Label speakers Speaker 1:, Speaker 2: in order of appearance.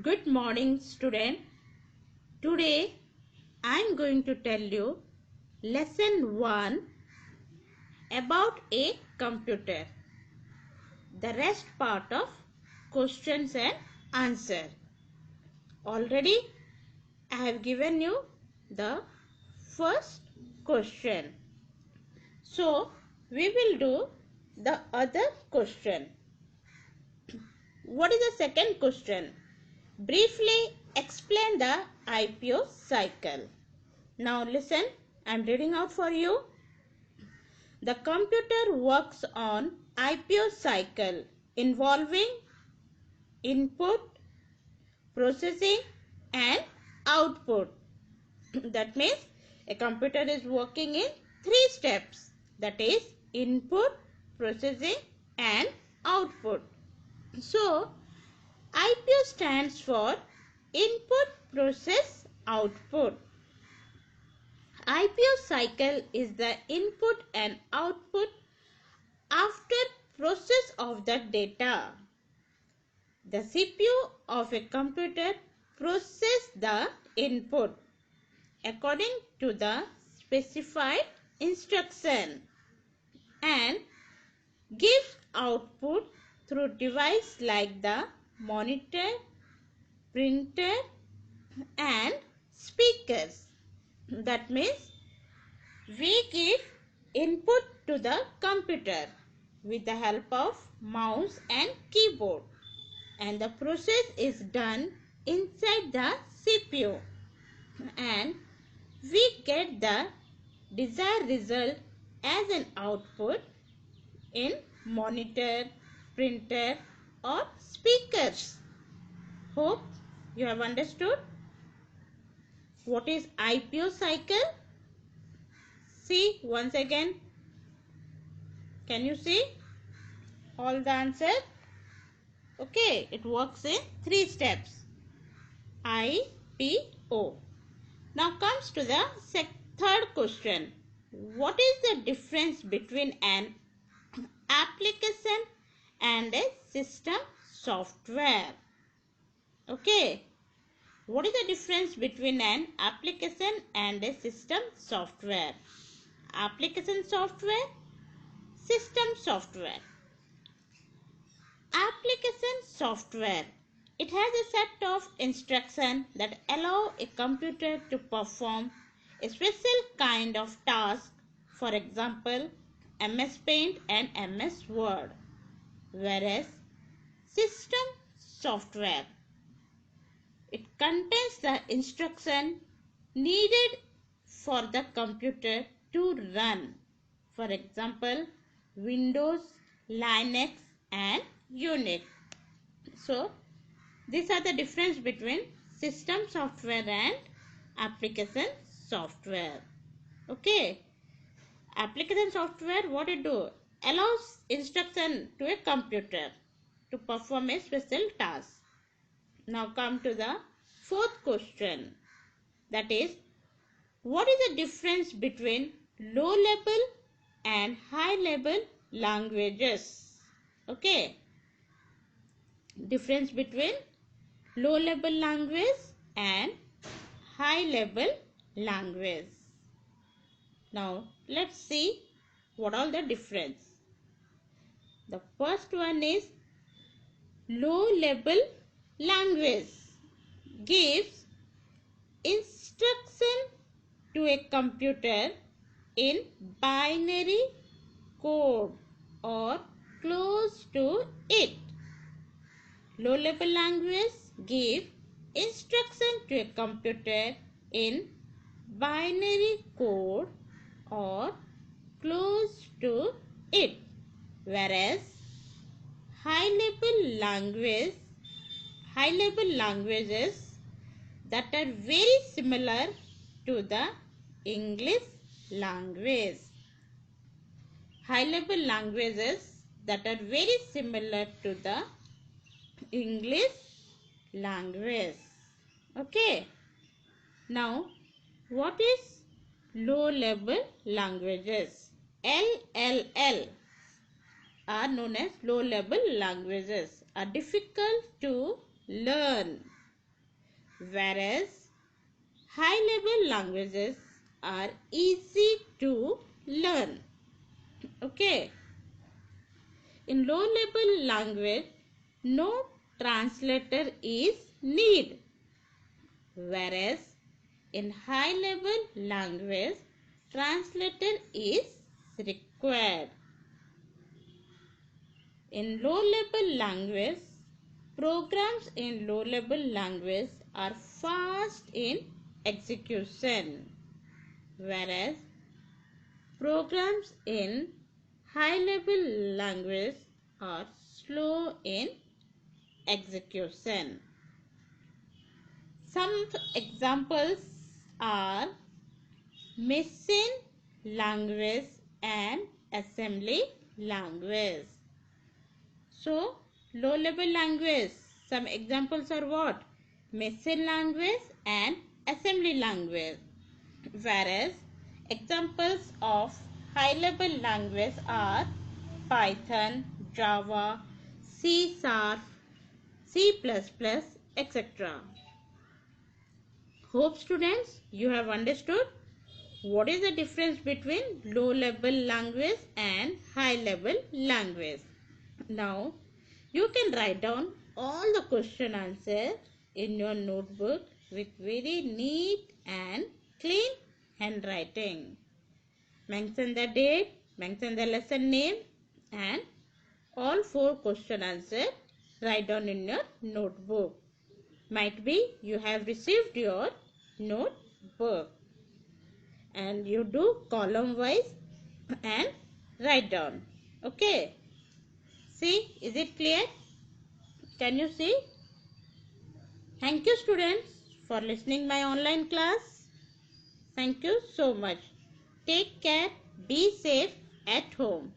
Speaker 1: Good morning, student. Today I am going to tell you lesson 1 about a computer. The rest part of questions and answer. Already I have given you the first question. So we will do the other question. What is the second question? Briefly explain the IPO cycle. Now listen, I am reading out for you. The computer works on IPO cycle involving input, processing and output. That means a computer is working in 3 steps. That is input, processing and output. So IPO stands for input, process, output. IPO cycle is the input and output after process of the data. The CPU of a computer processes the input according to the specified instruction and gives output through devices like the monitor, printer and speakers. That means we give input to the computer with the help of mouse and keyboard, and the process is done inside the CPU and we get the desired result as an output in monitor, printer or speakers. Hope you have understood what is IPO cycle. See once again. Can you see all the answer? Okay, it works in 3 steps. IPO. Now comes to the third question. What is the difference between an application and a system software? Okay. What is the difference between an application and a system software? Application software, system software. Application software. It has a set of instructions that allow a computer to perform a special kind of task, for example, MS Paint and MS Word. Whereas system software, it contains the instruction needed for the computer to run. For example, Windows, Linux and Unix. So, these are the difference between system software and application software. Okay. Application software, what it do? Allows instruction to a computer to perform a special task. Now come to the fourth question. That is, what is the difference between low level and high level languages? Okay. Difference between low level language and high level language. Now let's see what all the difference. The first one is low level language gives instruction to a computer in binary code or close to it. Low level language give instruction to a computer in binary code or close to it. Whereas high level languages that are very similar to the English language. High level languages that are very similar to the English language. Okay. Now, what is low level languages? LLL are known as low level languages, are difficult to learn. whereas high-level languages are easy to learn. Okay. In low-level language, no translator is needed, whereas in high-level language, translator is required. In low-level language, programs in low-level language are fast in execution, whereas programs in high-level language are slow in execution. Some examples are machine language and assembly language. So, low-level language, some examples are what? Machine language and assembly language. Whereas, examples of high-level language are Python, Java, C#, C++, etc. Hope students, you have understood what is the difference between low-level language and high-level language. Now, you can write down all the question answers in your notebook with very neat and clean handwriting. Mention the date, mention the lesson name, and all 4 question answers write down in your notebook. Might be you have received your notebook and you do column wise and write down. Okay. See, is it clear? Can you see? Thank you students for listening my online class. Thank you so much. Take care. Be safe at home.